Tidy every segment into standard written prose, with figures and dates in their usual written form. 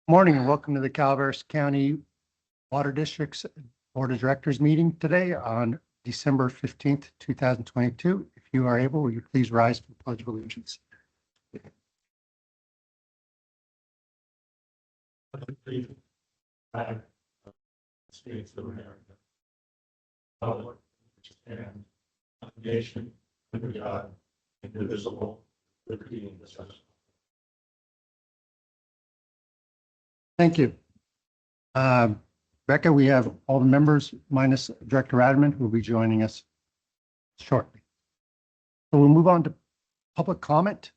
Morning and welcome to the Calaveras County Water District's Board of Directors meeting today on December 15th, 2022. If you are able, will you please rise for the Pledge of Allegiance? States of America, and nation under God, indivisible, liberty and justice. Thank you. Becca, we have all the members minus Director Radman, who will be joining us shortly. So we'll move on to public comment.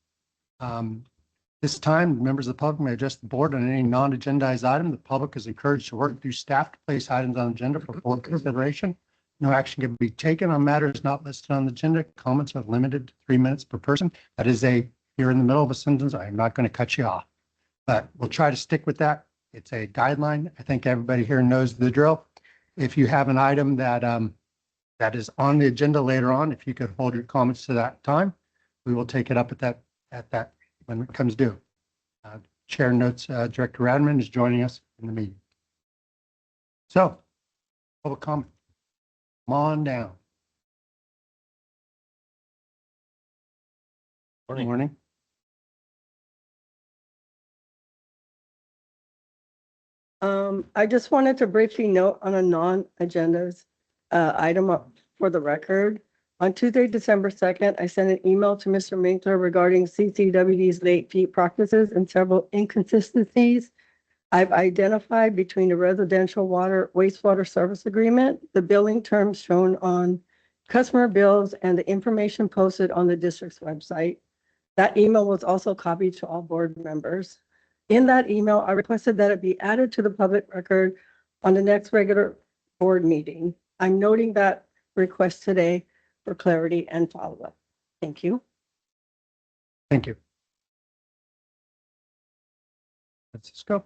This time, members of the public may address the board on any non-agendized item. The public is encouraged to work through staff to place items on the agenda for board consideration. No action can be taken on matters not listed on the agenda. Comments are limited to 3 minutes per person. That is you're in the middle of a sentence, I'm not going to cut you off, but we'll try to stick with that. It's a guideline. I think everybody here knows the drill. If you have an item that that is on the agenda later on, if you could hold your comments to that time, we will take it up at that when it comes due. Chair notes Director Radman is joining us in the meeting. So, public comment. Come on down. Morning. Morning. I just wanted to briefly note on a non-agendas item up for the record. On Tuesday, December 2nd, I sent an email to Mr. Minkler regarding CCWD's late fee practices and several inconsistencies I've identified between the residential wastewater service agreement, the billing terms shown on customer bills, and the information posted on the district's website. That email was also copied to all board members. In that email, I requested that it be added to the public record on the next regular board meeting. I'm noting that request today for clarity and follow-up. Thank you. Thank you. Francisco.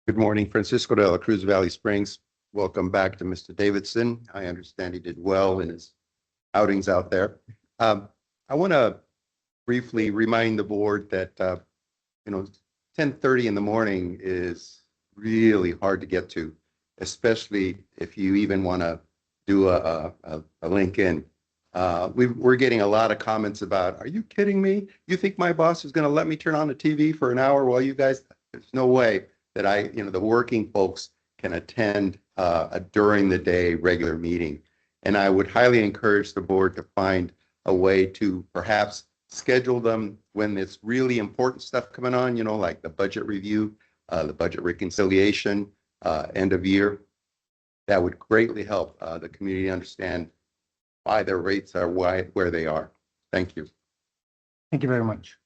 Good morning, Francisco de la Cruz Valley Springs. Welcome back to Mr. Davidson. I understand he did well in his outings out there. I want to briefly remind the board that 10:30 in the morning is really hard to get to, especially if you even want to do a link in. We're getting a lot of comments about, are you kidding me? You think my boss is going to let me turn on the TV for an hour while you guys, there's no way that the working folks can attend a during the day regular meeting. And I would highly encourage the board to find a way to perhaps schedule them when it's really important stuff coming on, like the budget review, the budget reconciliation, end of year. That would greatly help the community understand why their rates are where they are. Thank you. Thank you very much.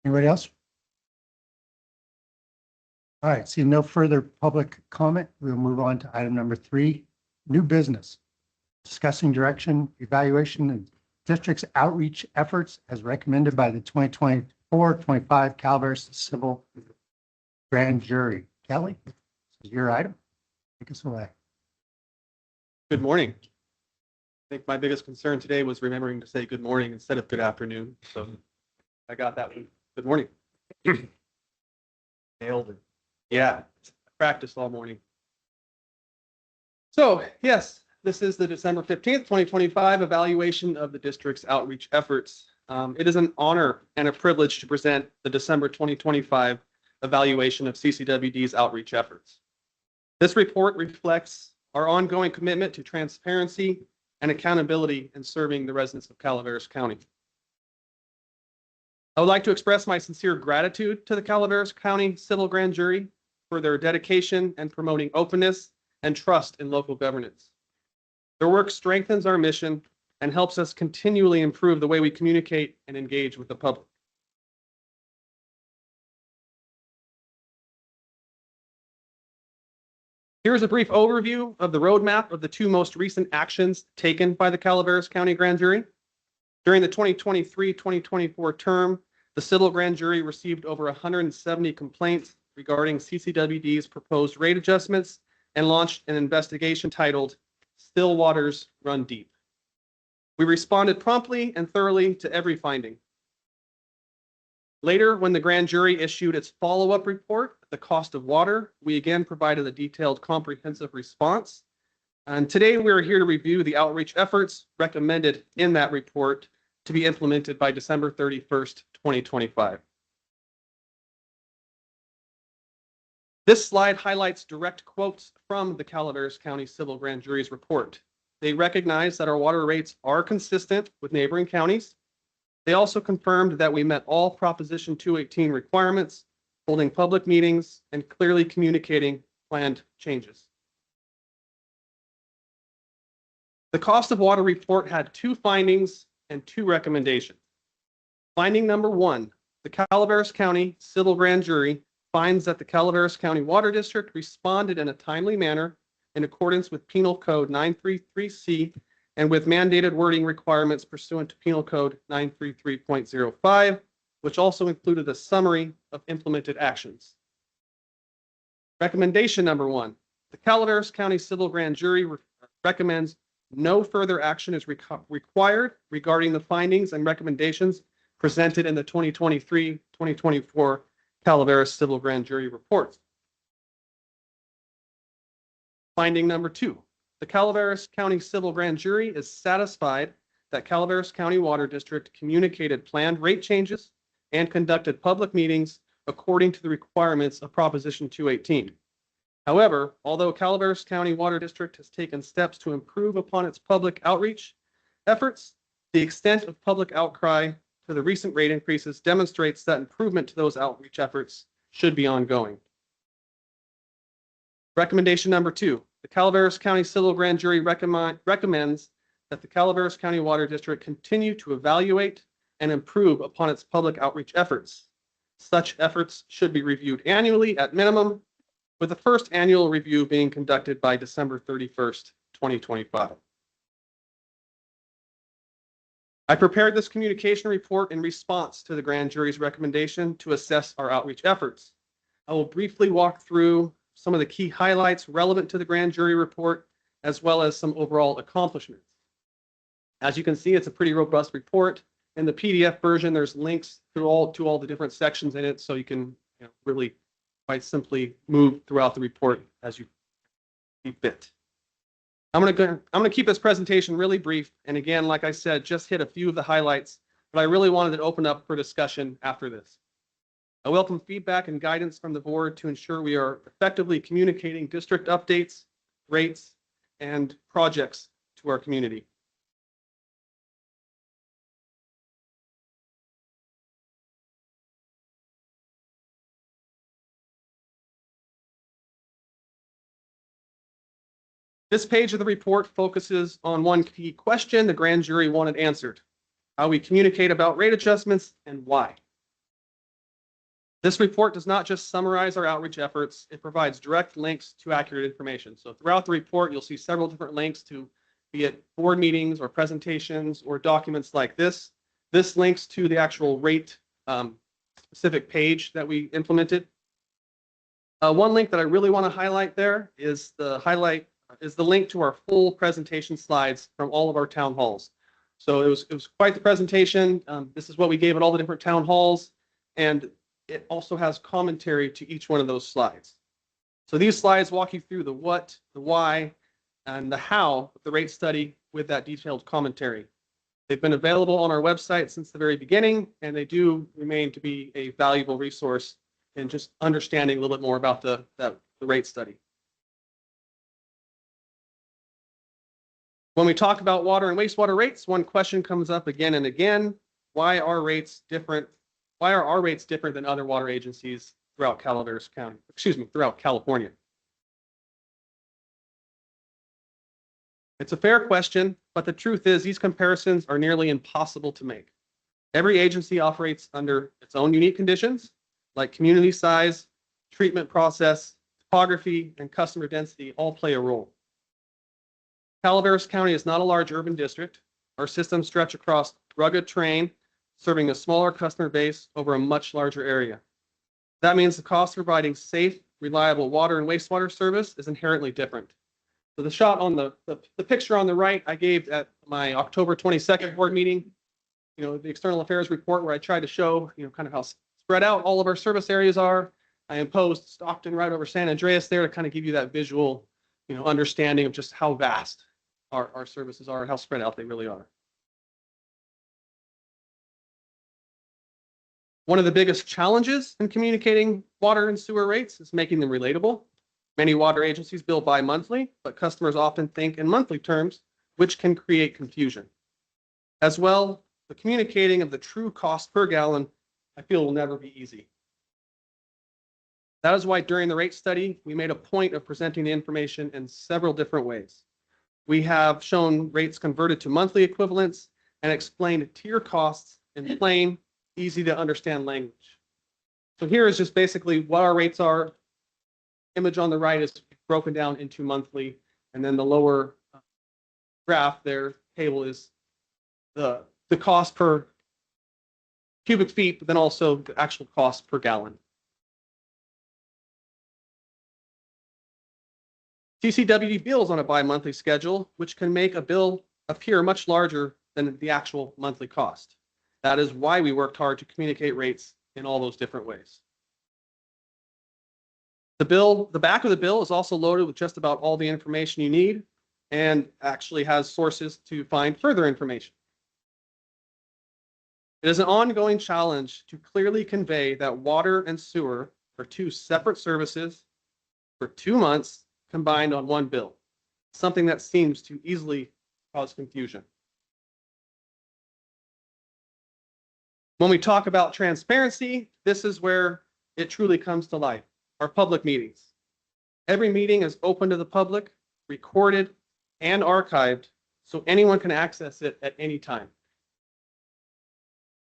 Anybody else? All right, seeing no further public comment, we'll move on to item number 3, new business. Discussing direction, evaluation, and district's outreach efforts as recommended by the 2024-25 Calaveras Civil Grand Jury. Kelly, this is your item. Take us away. Good morning. I think my biggest concern today was remembering to say good morning instead of good afternoon. So I got that one. Good morning. Nailed it. Yeah, practiced all morning. So yes, this is the December 15th, 2025 evaluation of the district's outreach efforts. It is an honor and a privilege to present the December 2025 evaluation of CCWD's outreach efforts. This report reflects our ongoing commitment to transparency and accountability in serving the residents of Calaveras County. I would like to express my sincere gratitude to the Calaveras County Civil Grand Jury for their dedication and promoting openness and trust in local governance. Their work strengthens our mission and helps us continually improve the way we communicate and engage with the public. Here's a brief overview of the roadmap of the 2 most recent actions taken by the Calaveras County Grand Jury. During the 2023-2024 term, the Civil Grand Jury received over 170 complaints regarding CCWD's proposed rate adjustments and launched an investigation titled Still Waters Run Deep. We responded promptly and thoroughly to every finding. Later, when the grand jury issued its follow-up report, The Cost of Water, we again provided a detailed, comprehensive response. And today we are here to review the outreach efforts recommended in that report to be implemented by December 31st, 2025. This slide highlights direct quotes from the Calaveras County Civil Grand Jury's report. They recognize that our water rates are consistent with neighboring counties. They also confirmed that we met all Proposition 218 requirements, holding public meetings and clearly communicating planned changes. The Cost of Water report had 2 findings and 2 recommendations. Finding number 1, the Calaveras County Civil Grand Jury finds that the Calaveras County Water District responded in a timely manner in accordance with Penal Code 933C and with mandated wording requirements pursuant to Penal Code 933.05, which also included a summary of implemented actions. Recommendation number 1, the Calaveras County Civil Grand Jury recommends no further action is required regarding the findings and recommendations presented in the 2023-2024 Calaveras Civil Grand Jury report. Finding number 2, the Calaveras County Civil Grand Jury is satisfied that Calaveras County Water District communicated planned rate changes and conducted public meetings according to the requirements of Proposition 218. However, although Calaveras County Water District has taken steps to improve upon its public outreach efforts, the extent of public outcry to the recent rate increases demonstrates that improvement to those outreach efforts should be ongoing. Recommendation number 2, the Calaveras County Civil Grand Jury recommends that the Calaveras County Water District continue to evaluate and improve upon its public outreach efforts. Such efforts should be reviewed annually at minimum, with the first annual review being conducted by December 31st, 2025. I prepared this communication report in response to the grand jury's recommendation to assess our outreach efforts. I will briefly walk through some of the key highlights relevant to the grand jury report, as well as some overall accomplishments. As you can see, it's a pretty robust report. In the PDF version, there's links to all the different sections in it, so you can really quite simply move throughout the report as you see fit. I'm going to keep this presentation really brief, and again, like I said, just hit a few of the highlights, but I really wanted to open up for discussion after this. I welcome feedback and guidance from the board to ensure we are effectively communicating district updates, rates, and projects to our community. This page of the report focuses on one key question the grand jury wanted answered: how we communicate about rate adjustments and why. This report does not just summarize our outreach efforts, it provides direct links to accurate information. So throughout the report, you'll see several different links to, be it board meetings or presentations or documents like this. This links to the actual rate specific page that we implemented. One link that I really want to highlight there is the link to our full presentation slides from all of our town halls. So it was quite the presentation. This is what we gave at all the different town halls, and it also has commentary to each one of those slides. So these slides walk you through the what, the why, and the how of the rate study with that detailed commentary. They've been available on our website since the very beginning, and they do remain to be a valuable resource in just understanding a little bit more about the rate study. When we talk about water and wastewater rates, one question comes up again and again: why are rates different? Why are our rates different than other water agencies throughout Calaveras County? Throughout California? It's a fair question, but the truth is these comparisons are nearly impossible to make. Every agency operates under its own unique conditions, like community size, treatment process, topography, and customer density all play a role. Calaveras County is not a large urban district. Our systems stretch across rugged terrain, serving a smaller customer base over a much larger area. That means the cost of providing safe, reliable water and wastewater service is inherently different. So the shot on the picture on the right I gave at my October 22nd board meeting, the external affairs report, where I tried to show, kind of how spread out all of our service areas are. I imposed Stockton right over San Andreas there to kind of give you that visual, understanding of just how vast our services are and how spread out they really are. One of the biggest challenges in communicating water and sewer rates is making them relatable. Many water agencies bill bi-monthly, but customers often think in monthly terms, which can create confusion. As well, the communicating of the true cost per gallon, I feel, will never be easy. That is why during the rate study, we made a point of presenting the information in several different ways. We have shown rates converted to monthly equivalents and explained tier costs in plain, easy to understand language. So here is just basically what our rates are. Image on the right is broken down into monthly, and then the lower graph there, table is the cost per cubic feet, but then also the actual cost per gallon. CCWD bills on a bi-monthly schedule, which can make a bill appear much larger than the actual monthly cost. That is why we worked hard to communicate rates in all those different ways. The back of the bill is also loaded with just about all the information you need and actually has sources to find further information. It is an ongoing challenge to clearly convey that water and sewer are two separate services for 2 months combined on one bill, something that seems to easily cause confusion. When we talk about transparency, this is where it truly comes to life, our public meetings. Every meeting is open to the public, recorded and archived, so anyone can access it at any time.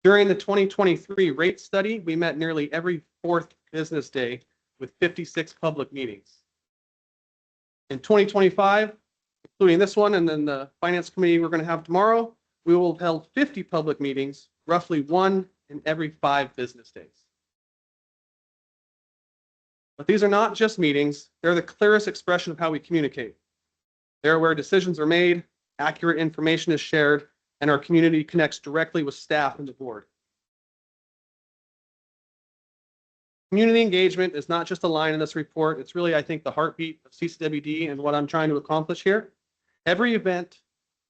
During the 2023 rate study, we met nearly every 4th business day with 56 public meetings. In 2025, including this one and then the finance committee we're going to have tomorrow, we will have held 50 public meetings, roughly 1 in every 5 business days. But these are not just meetings, they're the clearest expression of how we communicate. They're where decisions are made, accurate information is shared, and our community connects directly with staff and the board. Community engagement is not just a line in this report. It's really, I think, the heartbeat of CCWD and what I'm trying to accomplish here. Every event,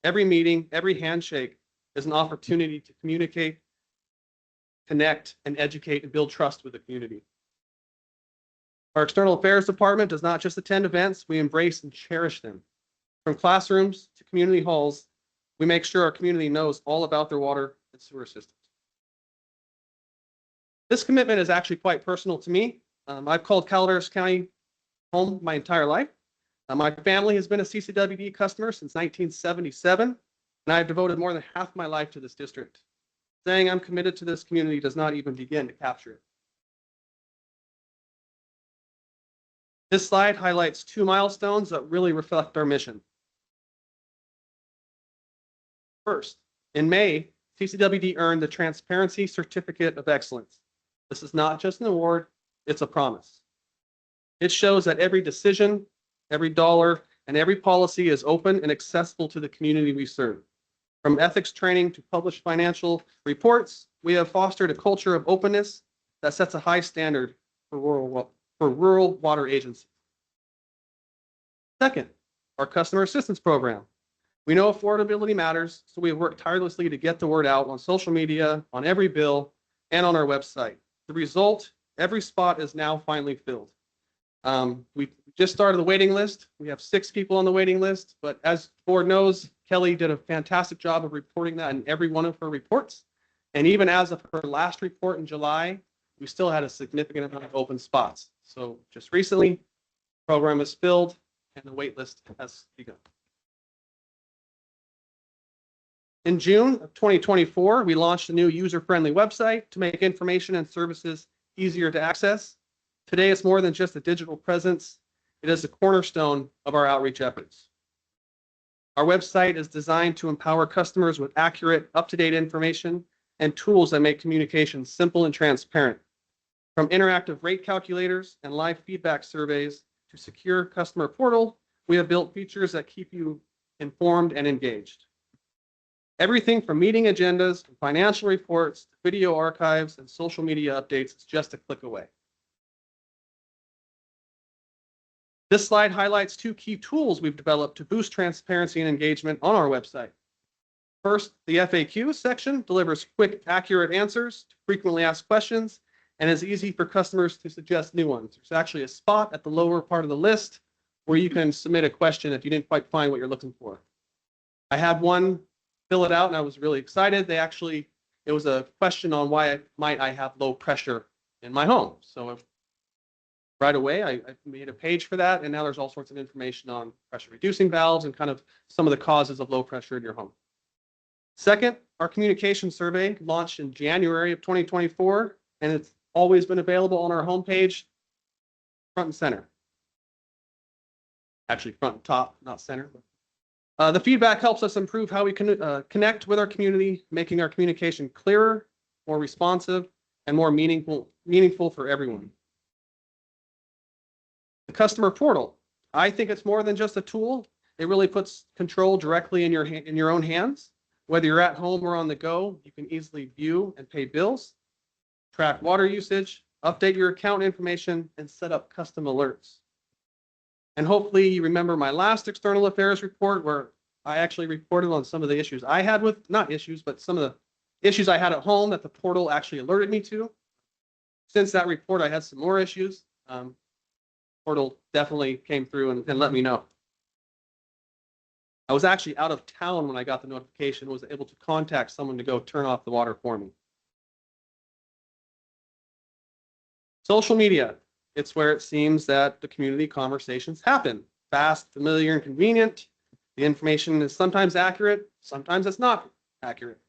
every meeting, every handshake is an opportunity to communicate, connect, and educate and build trust with the community. Our external affairs department does not just attend events, we embrace and cherish them. From classrooms to community halls, we make sure our community knows all about their water and sewer systems. This commitment is actually quite personal to me. I've called Calaveras County home my entire life. My family has been a CCWD customer since 1977, and I've devoted more than half my life to this district. Saying I'm committed to this community does not even begin to capture it. This slide highlights 2 milestones that really reflect our mission. First, in May, CCWD earned the Transparency Certificate of Excellence. This is not just an award, it's a promise. It shows that every decision, every dollar, and every policy is open and accessible to the community we serve. From ethics training to published financial reports, we have fostered a culture of openness that sets a high standard for rural water agencies. Second, our customer assistance program. We know affordability matters, so we have worked tirelessly to get the word out on social media, on every bill, and on our website. The result, every spot is now finally filled. We just started the waiting list. We have 6 people on the waiting list, but as the board knows, Kelly did a fantastic job of reporting that in every one of her reports. And even as of her last report in July, we still had a significant amount of open spots. So just recently, the program is filled and the wait list has begun. In June of 2024, we launched a new user-friendly website to make information and services easier to access. Today, it's more than just a digital presence. It is the cornerstone of our outreach efforts. Our website is designed to empower customers with accurate, up-to-date information and tools that make communication simple and transparent. From interactive rate calculators and live feedback surveys to secure customer portal, we have built features that keep you informed and engaged. Everything from meeting agendas, financial reports, video archives, and social media updates is just a click away. This slide highlights two key tools we've developed to boost transparency and engagement on our website. First, the FAQ section delivers quick, accurate answers to frequently asked questions and is easy for customers to suggest new ones. There's actually a spot at the lower part of the list where you can submit a question if you didn't quite find what you're looking for. I had one fill it out and I was really excited. It was a question on why might I have low pressure in my home. So right away, I made a page for that, and now there's all sorts of information on pressure reducing valves and kind of some of the causes of low pressure in your home. Second, our communication survey launched in January of 2024, and it's always been available on our homepage, front and center. Actually, front and top, not center. The feedback helps us improve how we can connect with our community, making our communication clearer, more responsive, and more meaningful for everyone. The customer portal. I think it's more than just a tool. It really puts control directly in your own hands. Whether you're at home or on the go, you can easily view and pay bills, track water usage, update your account information, and set up custom alerts. And hopefully you remember my last external affairs report where I actually reported on some of the issues I had with, not issues, but some of the issues I had at home that the portal actually alerted me to. Since that report, I had some more issues. Portal definitely came through and let me know. I was actually out of town when I got the notification, was able to contact someone to go turn off the water for me. Social media. It's where it seems that the community conversations happen. Fast, familiar, and convenient. The information is sometimes accurate, sometimes it's not accurate.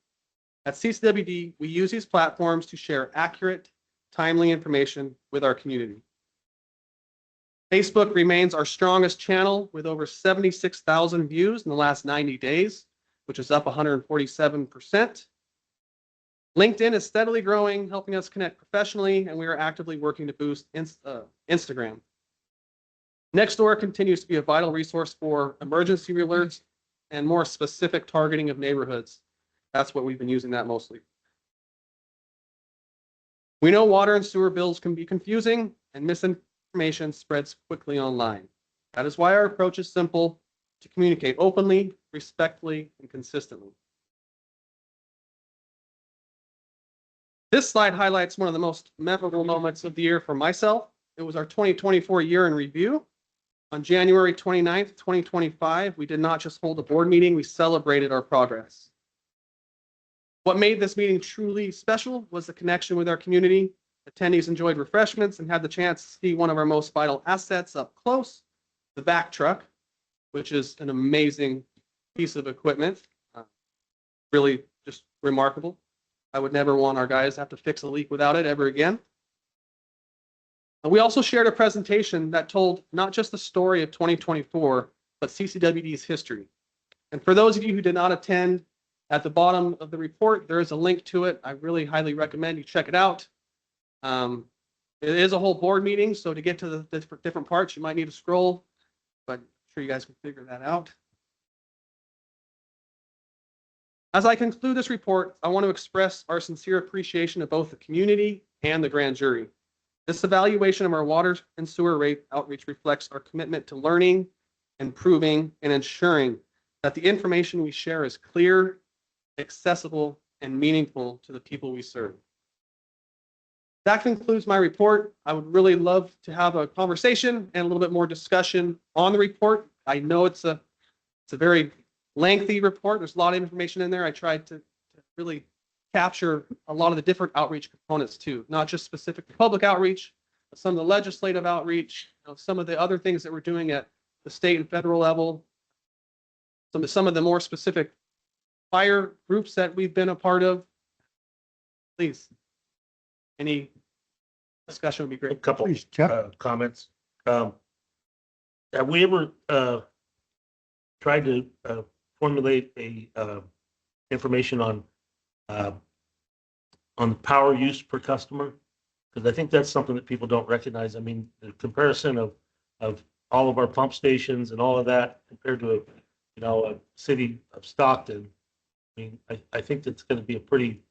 At CCWD, we use these platforms to share accurate, timely information with our community. Facebook remains our strongest channel with over 76,000 views in the last 90 days, which is up 147%. LinkedIn is steadily growing, helping us connect professionally, and we are actively working to boost Instagram. Nextdoor continues to be a vital resource for emergency alerts and more specific targeting of neighborhoods. That's what we've been using that mostly. We know water and sewer bills can be confusing and misinformation spreads quickly online. That is why our approach is simple: to communicate openly, respectfully, and consistently. This slide highlights one of the most memorable moments of the year for myself. It was our 2024 year in review. On January 29th, 2025, we did not just hold a board meeting, we celebrated our progress. What made this meeting truly special was the connection with our community. Attendees enjoyed refreshments and had the chance to see one of our most vital assets up close, the vac truck, which is an amazing piece of equipment. Really just remarkable. I would never want our guys to have to fix a leak without it ever again. We also shared a presentation that told not just the story of 2024, but CCWD's history. And for those of you who did not attend, at the bottom of the report, there is a link to it. I really highly recommend you check it out. It is a whole board meeting, so to get to the different parts, you might need to scroll, but I'm sure you guys can figure that out. As I conclude this report, I want to express our sincere appreciation of both the community and the grand jury. This evaluation of our water and sewer rate outreach reflects our commitment to learning, improving, and ensuring that the information we share is clear, accessible, and meaningful to the people we serve. That concludes my report. I would really love to have a conversation and a little bit more discussion on the report. I know it's a very lengthy report. There's a lot of information in there. I tried to really capture a lot of the different outreach components too, not just specific to public outreach, but some of the legislative outreach, some of the other things that we're doing at the state and federal level, some of the more specific fire groups that we've been a part of. Please, any discussion would be A great. couple Please, Jeff. comments. Have we ever tried to formulate a information on power use per customer? Because I think that's something that people don't recognize. I mean, the comparison of all of our pump stations and all of that compared to a city of Stockton, I mean, I think that's gonna be a pretty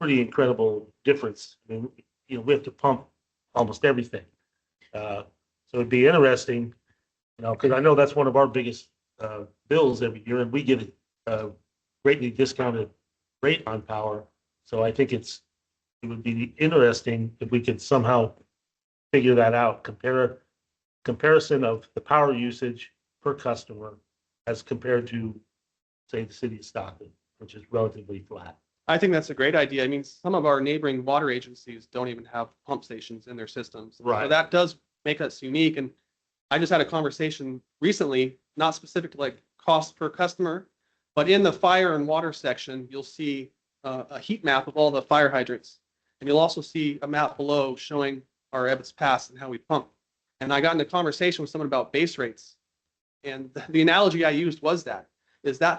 incredible difference. I mean, you know, we have to pump almost everything. So it'd be interesting, you know, because I know that's one of our biggest bills every year, and we get a greatly discounted rate on power. So I think it would be interesting if we could somehow figure that out, comparison of the power usage per customer as compared to, say, the city of Stockton, which is relatively flat. I think that's a great idea. I mean, some of our neighboring water agencies don't even have pump stations in their systems. So Right. that does make us unique. And I just had a conversation recently, not specific to like cost per customer, but in the fire and water section, you'll see a heat map of all the fire hydrants. And you'll also see a map below showing our Ebbets Pass and how we pump. And I got into a conversation with someone about base rates. And the analogy I used was that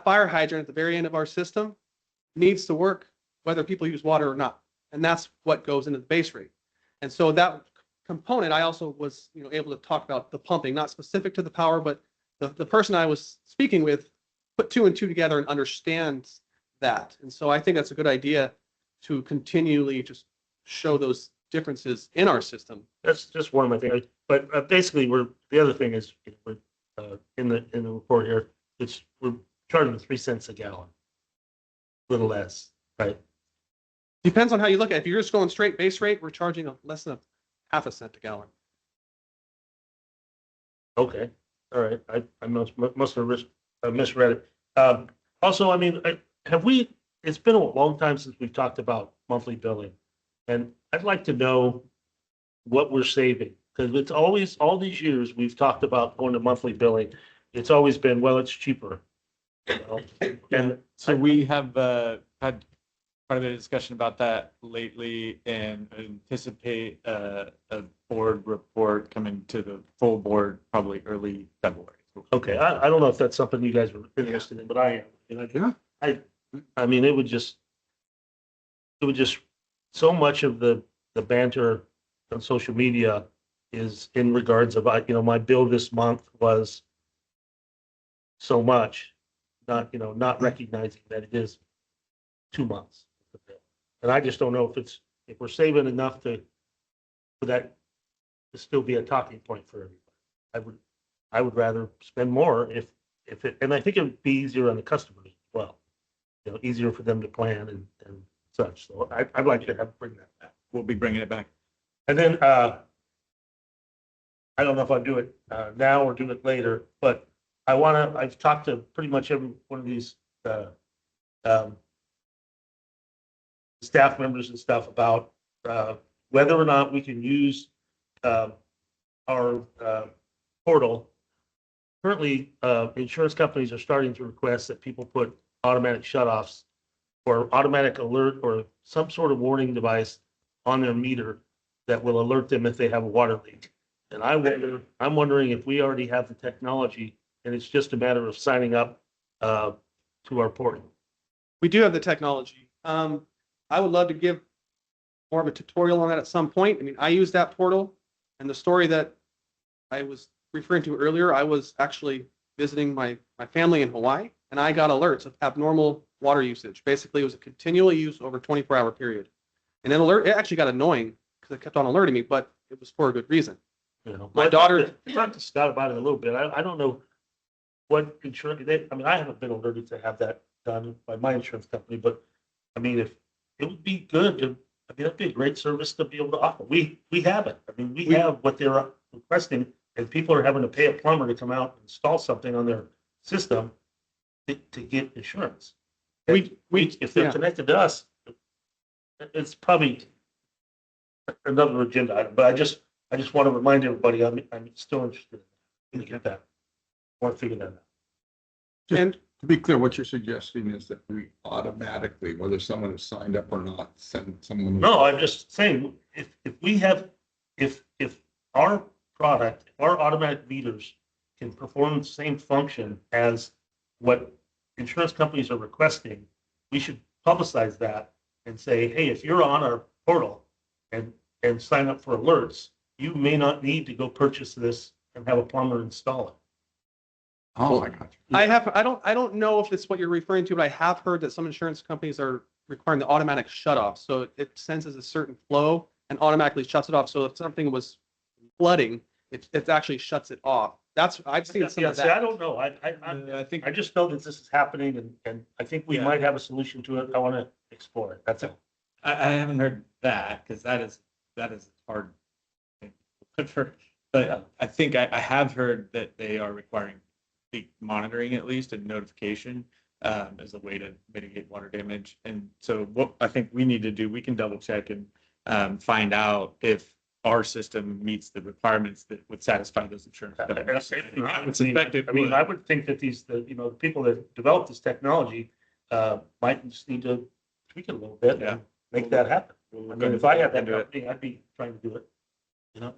fire hydrant at the very end of our system needs to work whether people use water or not. And that's what goes into the base rate. And so that component, I also was, you know, able to talk about the pumping, not specific to the power, but the person I was speaking with put two and two together and understands that. And so I think that's a good idea to continually just show those differences in our system. That's just one of my things. But basically, the other thing is, we're, in the report here, we're charging 3 cents a gallon. A little less, right? Depends on how you look at it. If you're just going straight base rate, we're charging less than half a cent a gallon. Okay, all right. I must have misread it. Also, I mean, it's been a long time since we've talked about monthly billing. And I'd like to know what we're saving, because it's always, all these years, we've talked about going to monthly billing. It's always been, well, it's cheaper. You know? And So we have had quite a bit of discussion about that lately and anticipate a board report coming to the full board probably early February. okay, I don't know if that's something you guys were interested in, but I am. And I mean, it would just, so much of the banter on social media is in regards of, you know, my bill this month was so much, not recognizing that it is 2 months. And I just don't know if we're saving enough for that to still be a talking point for everybody. I would rather spend more if it, and I think it would be easier on the customers as well. You know, easier for them to plan and such. So I'd like to bring that back. We'll be bringing it back. And then, I don't know if I'll do it now or do it later, but I've talked to pretty much every one of these staff members and stuff about whether or not we can use our portal. Currently, insurance companies are starting to request that people put automatic shutoffs or automatic alert or some sort of warning device on their meter that will alert them if they have a water leak. And I'm wondering if we already have the technology and it's just a matter of signing up to our portal. We do have the technology. I would love to give more of a tutorial on that at some point. I mean, I use that portal, and the story that I was referring to earlier, I was actually visiting my family in Hawaii, and I got alerts of abnormal water usage. Basically, it was a continual use over a 24-hour period. And then it actually got annoying because it kept on alerting me, but it was for a good reason. You know, My daughter- talked to Scott about it a little bit. I don't know what insurance, I mean, I haven't been alerted to have that done by my insurance company, but I mean, if it would be good to, I mean, that'd be a great service to be able to offer. We have it. I mean, we have what they're requesting, and people are having to pay a plumber to come out and install something on their system to get insurance. If they're yeah. connected to us, it's probably another agenda item, but I just want to remind everybody, I'm still interested in get that. I want to figure that out. And To be clear, what you're suggesting is that we automatically, whether someone is signed up or not, send someone. No, I'm just saying, if our product, our automatic meters can perform the same function as what insurance companies are requesting, we should publicize that and say, hey, if you're on our portal and sign up for alerts, you may not need to go purchase this and have a plumber install it. Oh, I got you. I don't know if it's what you're referring to, but I have heard that some insurance companies are requiring the automatic shut off. So it senses a certain flow and automatically shuts it off. So if something was flooding, it actually shuts it off. I've seen some Yeah, of see, I that. don't know. I think I just know that this is happening and I think we Yeah. might have a solution to it. I want to explore it. That's all. I haven't heard that because that is hard. But I think I have heard that they are requiring the monitoring at least and notification as a way to mitigate water damage. And so what I think we need to do, we can double check and find out if our system meets the requirements that would satisfy those insurance companies. I would suspect it I mean, would. I would think that the people that developed this technology might just need to tweak it a little bit Yeah. and make that happen. We're I going mean, to if I had that into it. company, I'd be trying to do it, you know?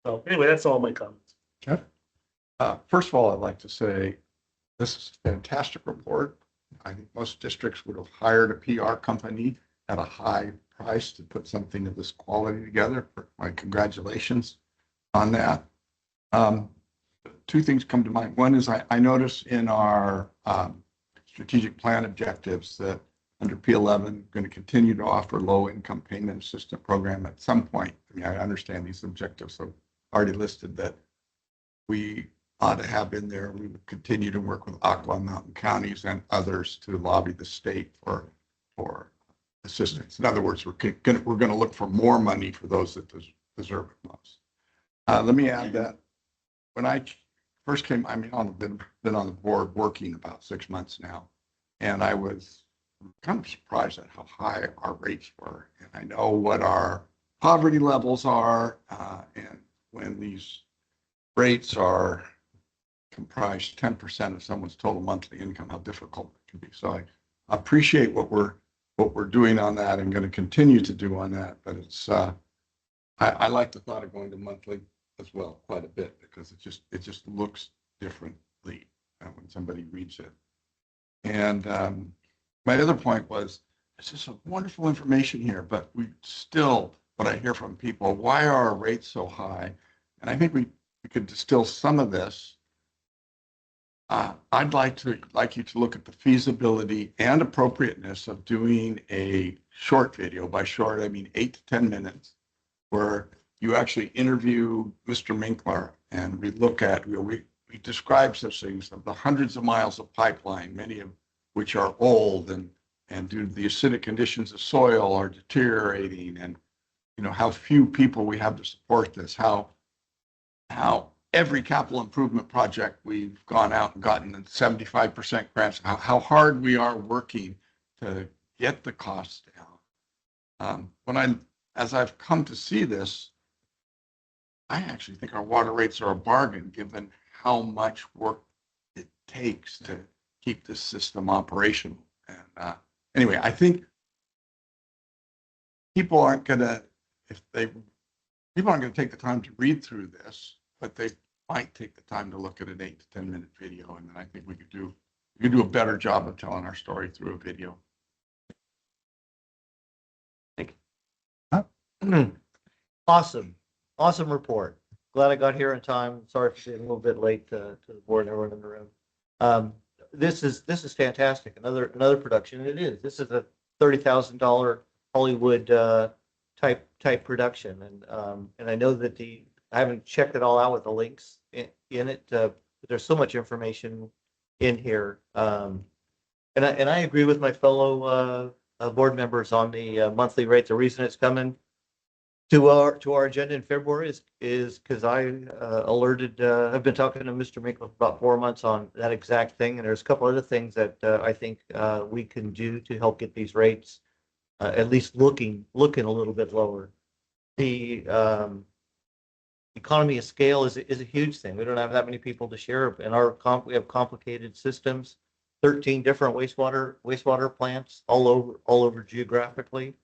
So anyway, that's all my comments. First of all, I'd like to say this is a fantastic report. I think most districts would have hired a PR company at a high price to put something of this quality together. My congratulations on that. Two things come to mind. One is I noticed in our strategic plan objectives that under P11, going to continue to offer low-income payment assistance program at some point. I mean, I understand these objectives are already listed that we ought to have in there. We would continue to work with Aqua Mountain counties and others to lobby the state for assistance. In other words, we're going to look for more money for those that deserve it most. Let me add that when I first came, I mean, been on the board working about 6 months now, and I was kind of surprised at how high our rates were. And I know what our poverty levels are, and when these rates are comprise 10% of someone's total monthly income, how difficult it can be. So I appreciate what we're doing on that and going to continue to do on that. But it's I like the thought of going to monthly as well quite a bit because it just looks differently when somebody reads it. And my other point was it's just some wonderful information here, but we still, what I hear from people, why are our rates so high? And I think we could distill some of this. I'd like you to look at the feasibility and appropriateness of doing a short video. By short, I mean 8 to 10 minutes, where you actually interview Mr. Minkler and we look at, we describe such things of the hundreds of miles of pipeline, many of which are old and due to the acidic conditions of soil are deteriorating, and how few people we have to support this, how every capital improvement project we've gone out and gotten 75% grants, how hard we are working to get the costs down. As I've come to see this, I actually think our water rates are a bargain given how much work it takes to keep this system operational. And anyway, I think people aren't going to take the time to read through this, but they might take the time to look at an 8 to 10 minute video. And I think we could do a better job of telling our story through a video. Awesome report. Glad I got here in time. Sorry for being a little bit late to the board and everyone in the room. This is fantastic. Another production. This is a $30,000 Hollywood type production, and I know that I haven't checked it all out with the links in it. But there's so much information in here, and I agree with my fellow board members on the monthly rate. The reason it's coming to our agenda in February is because I I've been talking to Mr. Minkler for about 4 months on that exact thing, and there's a couple other things that I think we can do to help get these rates at least looking a little bit lower. The economy of scale is a huge thing. We don't have that many people to share, and we have complicated systems, 13 different wastewater plants all over geographically.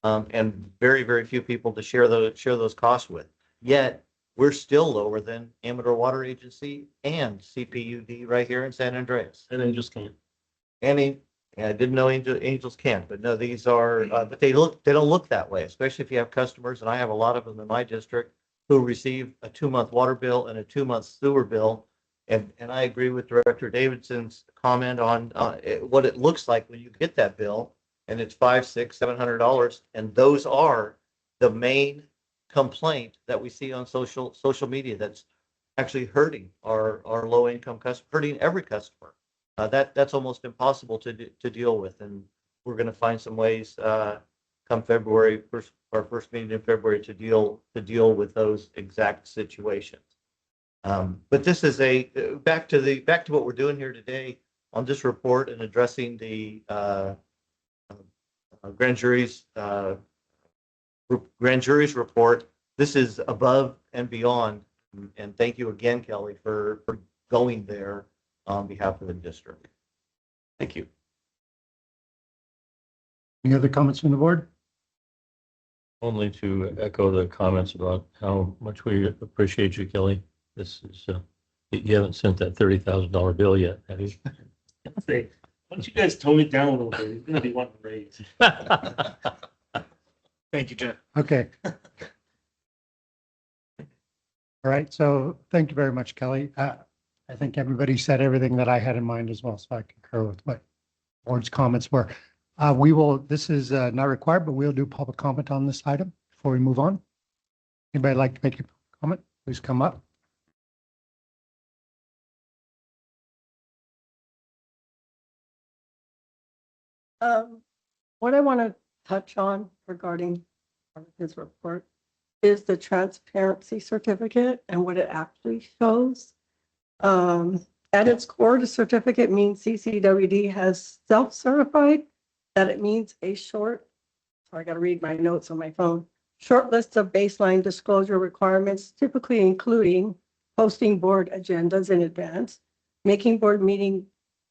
And very, very few people to share those costs with. Yet we're still lower than Amador Water Agency and CPUD right here in San Andreas. And then just can't. I didn't know Angels can't, but no, these are. But they don't look that way, especially if you have customers, and I have a lot of them in my district who receive a 2-month water bill and a 2-month sewer bill And I agree with Director Davidson's comment on what it looks like when you get that bill and it's $500, $600, $700. And those are the main complaint that we see on social media that's actually hurting our low income customer, hurting every customer. That's almost impossible to deal with. And we're going to find some ways come February, our first meeting in February to deal with those exact situations. But this is back to what we're doing here today on this report and addressing the grand jury's report. This is above and beyond. And thank you again, Kelly, for going there on behalf of the district. Thank you. Any other comments from the board? Only to echo the comments about how much we appreciate you, Kelly. This is, you haven't sent that $30,000 bill yet, have you? Why don't you guys tone it down a little bit? He's gonna be wanting to raise. Thank you, Jeff. Okay. All right, so thank you very much, Kelly. I think everybody said everything that I had in mind as well, so I concur with what board's comments were. This is not required, but we'll do public comment on this item before we move on. Anybody like to make a comment? Please come up. What I want to touch on regarding his report is the transparency certificate and what it actually shows. At its core, the certificate means CCWD has self-certified that it means a short, so I got to read my notes on my phone, short list of baseline disclosure requirements, typically including posting board agendas in advance, making board meeting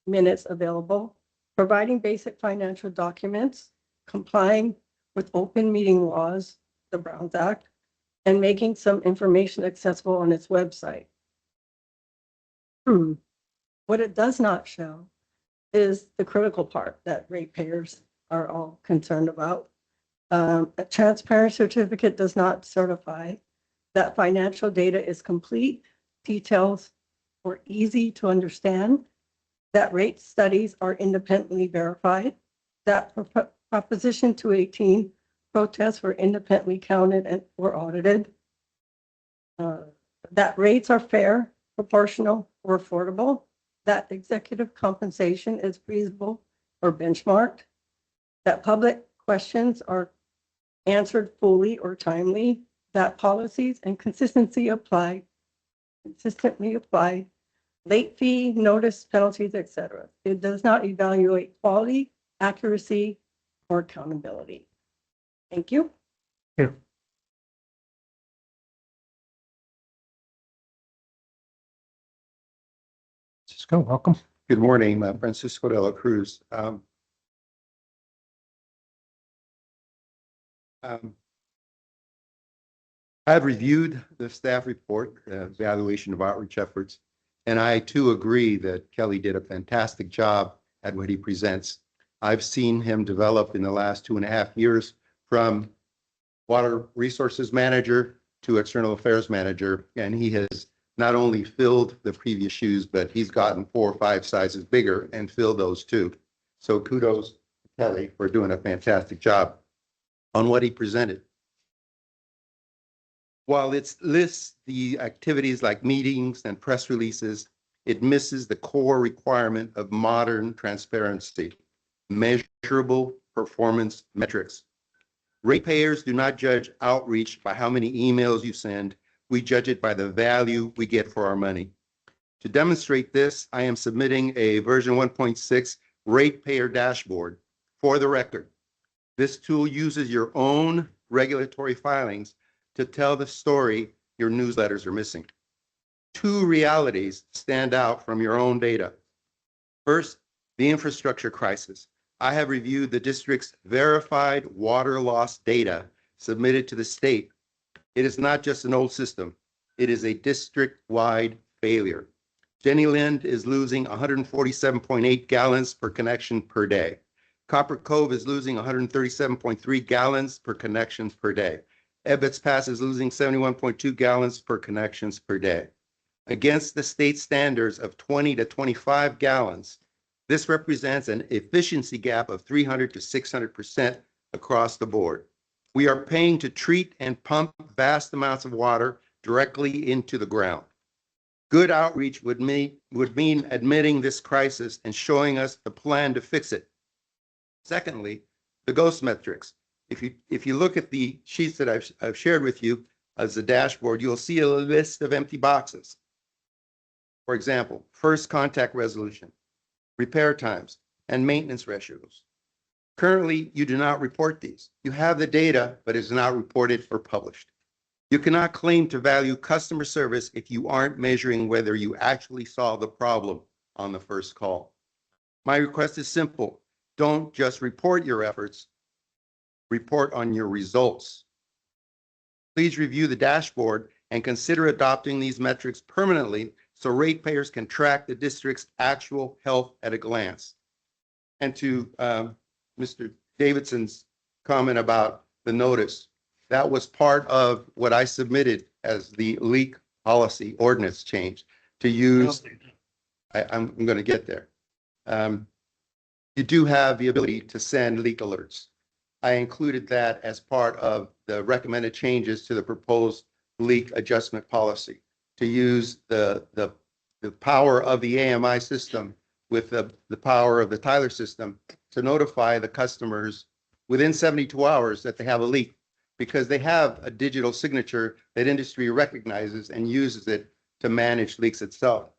minutes available, providing basic financial documents, complying with open meeting laws, the Browns Act, and making some information accessible on its website. What it does not show is the critical part that ratepayers are all concerned about. A transparent certificate does not certify that financial data is complete, details are easy to understand, that rate studies are independently verified, that Proposition 218 protests were independently counted and were audited, that rates are fair, proportional, or affordable, that executive compensation is feasible or benchmarked, that public questions are answered fully or timely, that policies and consistently applied, late fee, notice, penalties, etc. It does not evaluate quality, accuracy, or accountability. Thank you. Here. Cisco, welcome. Good morning, Francisco de la Cruz. I've reviewed the staff report, the evaluation of outreach efforts, and I too agree that Kelly did a fantastic job at what he presents. I've seen him develop in the last 2.5 years from water resources manager to external affairs manager, and he has not only filled the previous shoes, but he's gotten 4 or 5 sizes bigger and filled those too. So kudos to Kelly for doing a fantastic job on what he presented. While it lists the activities like meetings and press releases, it misses the core requirement of modern transparency, measurable performance metrics. Ratepayers do not judge outreach by how many emails you send. We judge it by the value we get for our money. To demonstrate this, I am submitting a version 1.6 ratepayer dashboard. For the record, this tool uses your own regulatory filings to tell the story your newsletters are missing. 2 realities stand out from your own data. First, the infrastructure crisis. I have reviewed the district's verified water loss data submitted to the state. It is not just an old system. It is a district-wide failure. Jenny Lind is losing 147.8 gallons per connection per day. Copper Cove is losing 137.3 gallons per connections per day. Ebbets Pass is losing 71.2 gallons per connections per day. against the state standards of 20 to 25 gallons. This represents an efficiency gap of 300 to 600% across the board. We are paying to treat and pump vast amounts of water directly into the ground. Good outreach would mean admitting this crisis and showing us the plan to fix it. Secondly, the ghost metrics. If you look at the sheets that I've shared with you as the dashboard, you'll see a list of empty boxes. For example, first contact resolution, repair times, and maintenance ratios. Currently, you do not report these. You have the data, but it's not reported or published. You cannot claim to value customer service if you aren't measuring whether you actually solve the problem on the first call. My request is simple. Don't just report your efforts, report on your results. Please review the dashboard and consider adopting these metrics permanently so ratepayers can track the district's actual health at a glance. And to Mr. Davidson's comment about the notice, that was part of what I submitted as the leak policy ordinance change to use. I'm going to get there. You do have the ability to send leak alerts. I included that as part of the recommended changes to the proposed leak adjustment policy to use the power of the AMI system with the power of the Tyler system to notify the customers within 72 hours that they have a leak, because they have a digital signature that industry recognizes and uses it to manage leaks itself.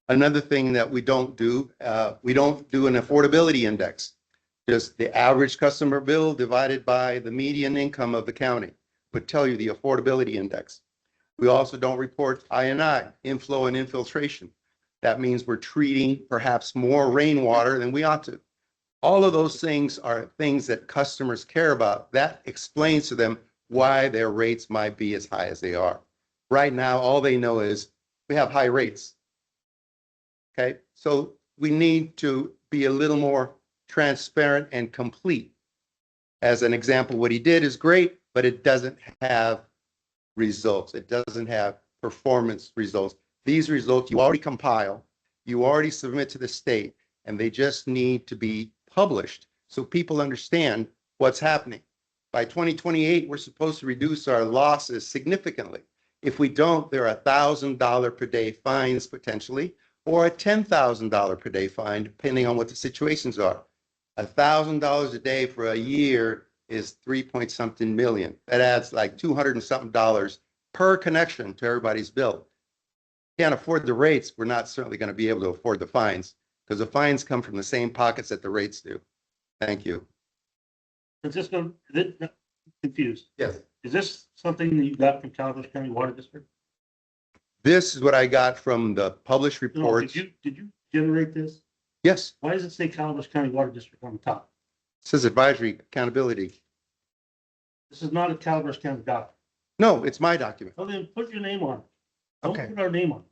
Another thing that we don't do an affordability index. Just the average customer bill divided by the median income of the county would tell you the affordability index. We also don't report I&I, inflow and infiltration. That means we're treating perhaps more rainwater than we ought to. All of those things are things that customers care about. That explains to them why their rates might be as high as they are. Right now, all they know is we have high rates. Okay, so we need to be a little more transparent and complete. As an example, what he did is great, but it doesn't have results. It doesn't have performance results. These results you already compile, you already submit to the state, and they just need to be published so people understand what's happening. By 2028, we're supposed to reduce our losses significantly. If we don't, there are $1,000 per day fines potentially, or a $10,000 per day fine, depending on what the situations are. $1,000 a day for a year is 3-point-something million. That adds like 200 and something dollars per connection to everybody's bill. Can't afford the rates, we're not certainly going to be able to afford the fines, because the fines come from the same pockets that the rates do. Thank you. Francisco, confused. Yes. Is this something that you got from Calaveras County Water District? This is what I got from the published No, reports. did you generate this? Yes, Why does it say Calaveras County Water District on the top? it says advisory accountability. This is not a Calaveras County document. No, it's my document. Well, then put your name on it. Don't Okay. put our name on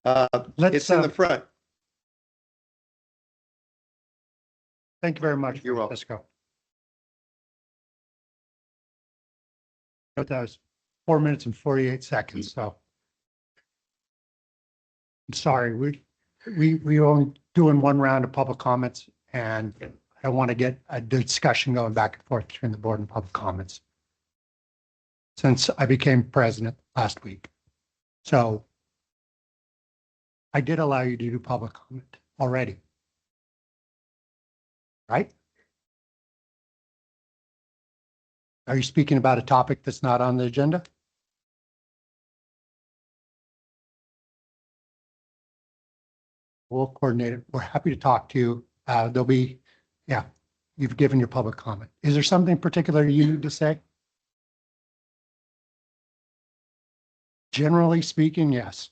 it. Let's, It's in the front. thank you very much, You're welcome. Francisco. That was 4 minutes and 48 seconds, so. I'm sorry, we only doing one round of public comments, and I want to get a discussion going back and forth between the board and public comments since I became president last week. So I did allow you to do public comment already. Right? Are you speaking about a topic that's not on the agenda? We'll coordinate it. We're happy to talk to you. There'll be, yeah, you've given your public comment. Is there something particular you need to say? Generally speaking, yes.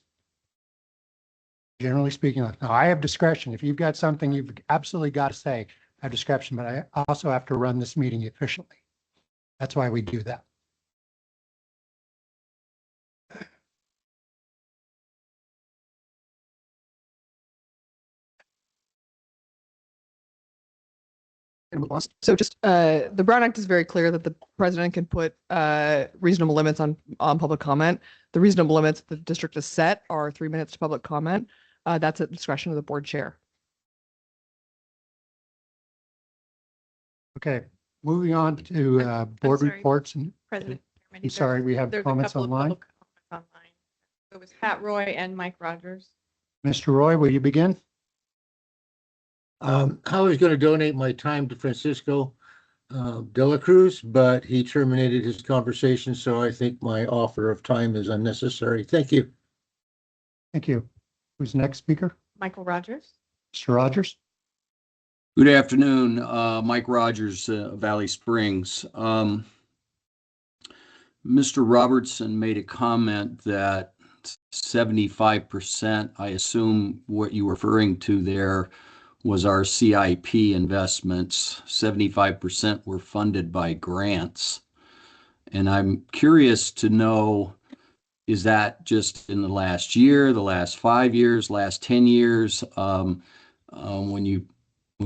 Generally speaking, now I have discretion. If you've got something you've absolutely got to say, I have discretion, but I also have to run this meeting efficiently. That's why we do that. So just, the Brown Act is very clear that the president can put reasonable limits on public comment. The reasonable limits the district has set are 3 minutes to public comment. That's at the discretion of the board chair. Okay, moving on to board sorry. reports. And President. I'm sorry, we have There's a comments couple of online. public comments online. It was Pat Roy and Mike Rogers. Mr. Roy, will you begin? I was going to donate my time to Francisco de la Cruz, but he terminated his conversation, so I think my offer of time is unnecessary. Thank you. Thank you. Who's the next speaker? Michael Rogers. Mr. Rogers? Good afternoon, Mike Rogers, Valley Springs. Mr. Robertson made a comment that 75%, I assume what you were referring to there was our CIP investments. 75% were funded by grants. And I'm curious to know, is that just in the last year, the last 5 years, last 10 years? When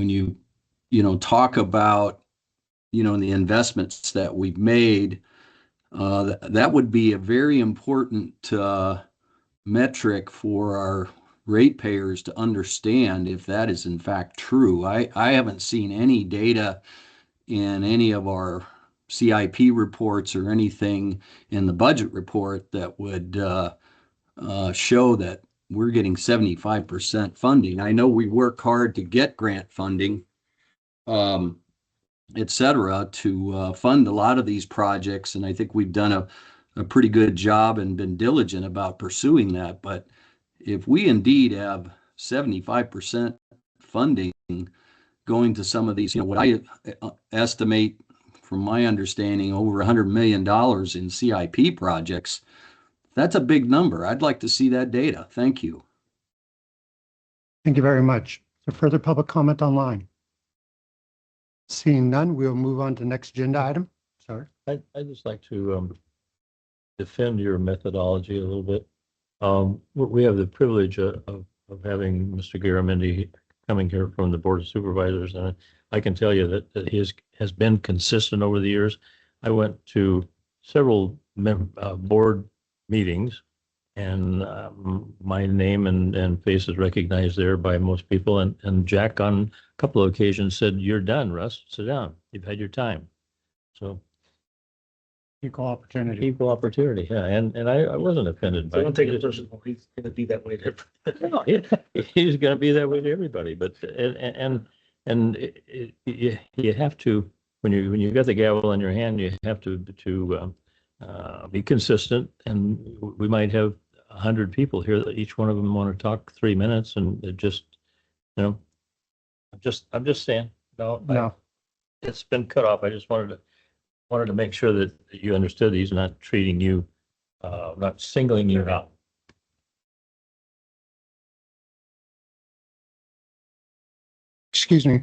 you talk about, the investments that we've made, that would be a very important metric for our ratepayers to understand if that is in fact true. I haven't seen any data in any of our CIP reports or anything in the budget report that would show that we're getting 75% funding. I know we work hard to get grant funding, et cetera, to fund a lot of these projects. And I think we've done a pretty good job and been diligent about pursuing that. But if we indeed have 75% funding going to some of these, what I estimate from my understanding, over $100 million in CIP projects, that's a big number. I'd like to see that data. Thank you. Thank you very much. Is there further public comment online? Seeing none, we'll move on to the next agenda item. Sorry. I'd just like to defend your methodology a little bit. We have the privilege of having Mr. Garamendi coming here from the Board of Supervisors, and I can tell you that he has been consistent over the years. I went to several board meetings, and my name and face is recognized there by most people. And Jack on a couple of occasions said, "You're done, Russ. Sit down. You've had your time." So Equal opportunity. equal opportunity, yeah. And I wasn't offended by So don't take it personal. He's going to be that way. to No, he's going to be that way to everybody. But you have to, when you got the gavel in your hand, you have to be consistent. And we might have 100 people here that each one of them want to talk 3 minutes, and it just, I'm just saying. No. It's been cut off. I just wanted to make sure that you understood he's not treating you, not singling you out. Excuse me.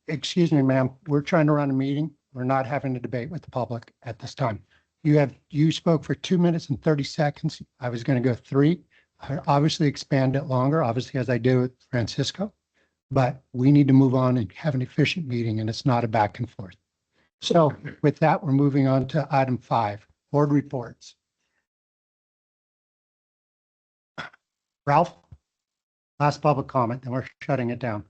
Excuse me, ma'am, we're trying to run a meeting. We're not having a debate with the public at this time. You spoke for 2 minutes and 30 seconds. I was going to go 3. I obviously expand it longer, obviously, as I do with Francisco, but we need to move on and have an efficient meeting, and it's not a back and forth. So with that, we're moving on to item 5, board reports. Ralph, last public comment, and we're shutting it down.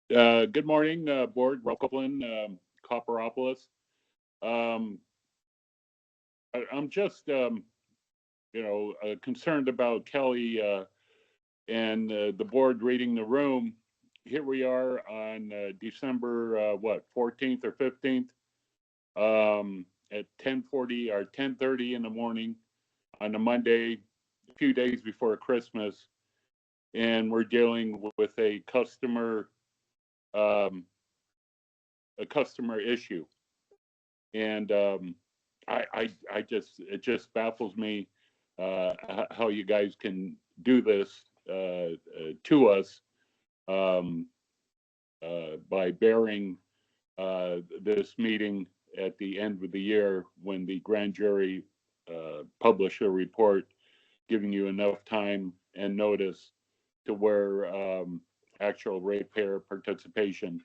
Good morning, board. Ralph Copeland, Copperopolis. I'm just, concerned about Kelly and the board reading the room. Here we are on December 14th or 15th at 10:40 or 10:30 in the morning on a Monday, a few days before Christmas, and we're dealing with a customer issue, and it just baffles me how you guys can do this to us by bearing this meeting at the end of the year when the grand jury publish a report, giving you enough time and notice to where actual ratepayer participation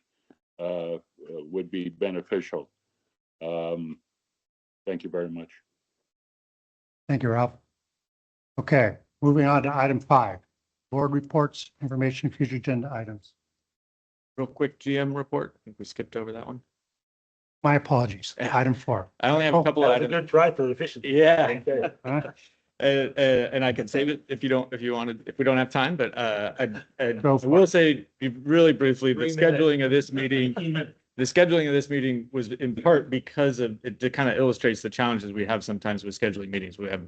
would be beneficial. Thank you very much. Thank you, Ralph. Okay, moving on to item 5, board reports, information, future agenda items. Real quick GM report. I think we skipped over that one. My apologies. Item 4. I only have a couple of That was a items. good try for efficiency. Yeah. Okay. Huh? And I can save it if you wanted, if we don't have time, but I Go for will it. say really briefly, the 3 minutes. scheduling of this meeting, the scheduling of this meeting was in part because of, it kind of illustrates the challenges we have sometimes with scheduling meetings. We have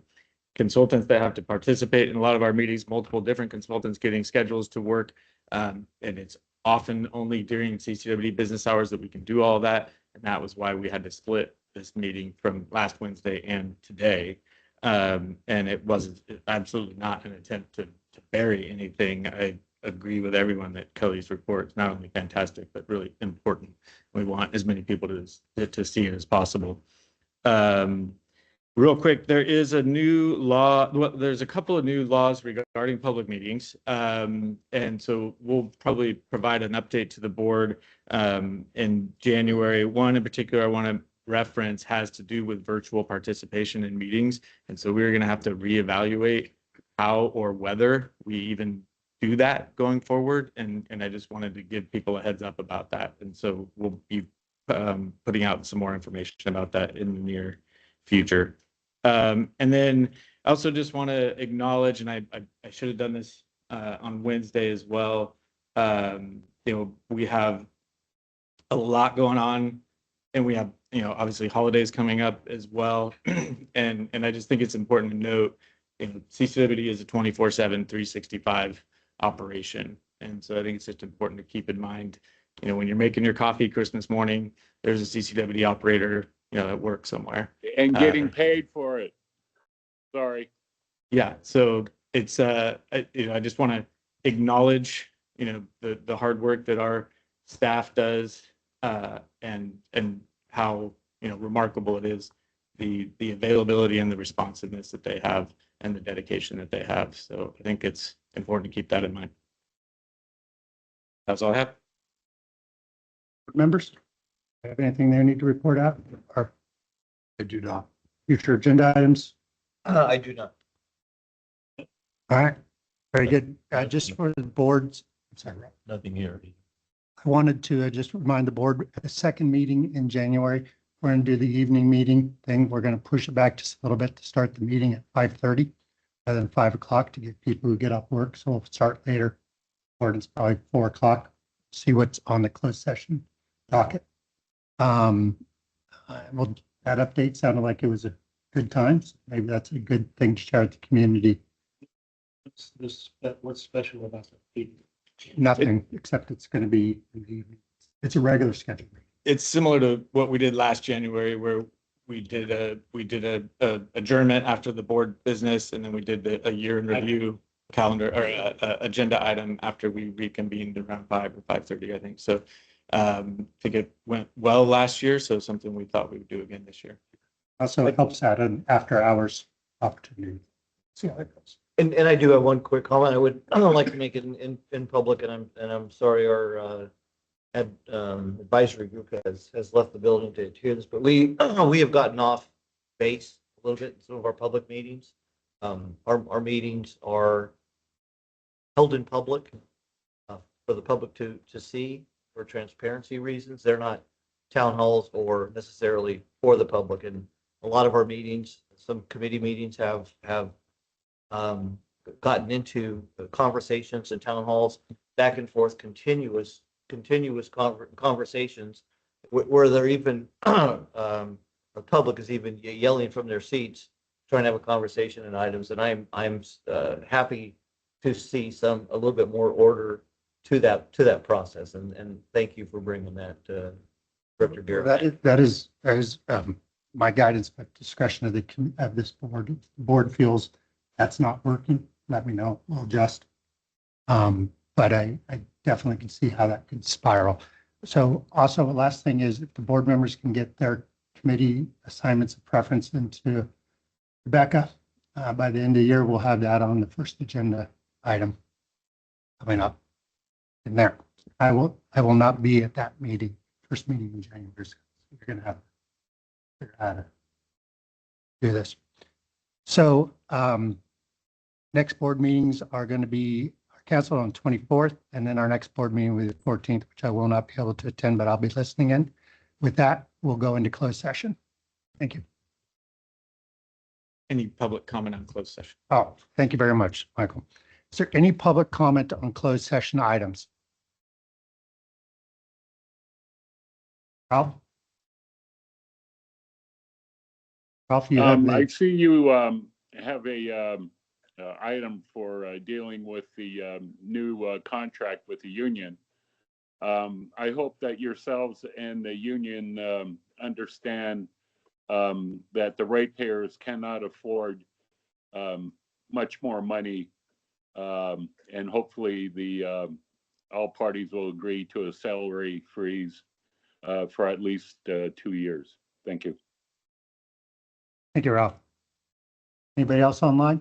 consultants that have to participate in a lot of our meetings, multiple different consultants getting schedules to work. And it's often only during CCWD business hours that we can do all that. And that was why we had to split this meeting from last Wednesday and today. And it was absolutely not an attempt to bury anything. I agree with everyone that Kelly's report is not only fantastic, but really important. We want as many people to see it as possible. Real quick, there is a new law. Well, there's a couple of new laws regarding public meetings. And so we'll probably provide an update to the board in January. One in particular I want to reference has to do with virtual participation in meetings. And so we're going to have to reevaluate how or whether we even do that going forward. And I just wanted to give people a heads up about that. And so we'll be putting out some more information about that in the near future. And then I also just want to acknowledge, and I should have done this on Wednesday as well. We have a lot going on, and we have, obviously holidays coming up as well. And I just think it's important to note, CCWD is a 24/7, 365 operation. And so I think it's just important to keep in mind, when you're making your coffee Christmas morning, there's a CCWD operator, at work somewhere. And getting paid for it. Sorry. Yeah, so it's I just want to acknowledge the hard work that our staff does, and how remarkable it is, the availability and the responsiveness that they have and the dedication that they have. So I think it's important to keep that in mind. That's all I have. Members, have anything they need to report out or I do not. future agenda items? I do not. All right, very good. Just for the boards, I'm sorry, Rob. Nothing here. I wanted to just remind the board, a second meeting in January, we're going to do the evening meeting thing. We're going to push it back just a little bit to start the meeting at 5:30 rather than 5 o'clock to get people who get off work. So we'll start later, or it's probably 4 o'clock. See what's on the closed session docket. Well, that update sounded like it was a good time. So maybe that's a good thing to share with the community. What's special about that? Nothing, except it's going to be in the evening. It's a regular schedule. It's similar to what we did last January, where we did a adjournment after the board business, and then we did a year in review calendar or agenda item after we reconvened around 5 or 5:30, I think. So I think it went well last year, so something we thought we would do again this year. Also, it helps out an after hours opportunity. See how it goes. And I do have one quick comment. I don't like to make it in public, and I'm sorry our advisory group has left the building to hear this, but we have gotten off base a little bit in some of our public meetings. Our meetings are held in public for the public to see for transparency reasons. They're not town halls or necessarily for the public. And a lot of our meetings, some committee meetings have gotten into conversations in town halls, back and forth, continuous conversations where they're even the public is even yelling from their seats, trying to have a conversation in items. And I'm happy to see a little bit more order to that process. And thank you for bringing that, Director Garrett. That is my guidance, but discretion of this board. If the board feels that's not working, let me know. We'll adjust. But I definitely can see how that could spiral. So also the last thing is if the board members can get their committee assignments of preference into Rebecca. By the end of the year, we'll have that on the first agenda item coming up in there. I will not be at that meeting, first meeting in January. So you're going to have to figure out how to do this. So next board meetings are going to be canceled on 24th, and then our next board meeting will be the 14th, which I will not be able to attend, but I'll be listening in. With that, we'll go into closed session. Thank you. Any public comment on closed session? Oh, thank you very much, Michael. Is there any public comment on closed session items? Ralph? Ralph, you have I the, see you have a item for dealing with the new contract with the union. I hope that yourselves and the union understand that the ratepayers cannot afford much more money, and hopefully the all parties will agree to a salary freeze for at least 2 years. Thank you. thank you, Ralph. Anybody else online?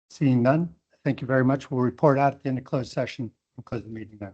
Seeing none, thank you very much. We'll report out at the end of closed session. We'll close the meeting now.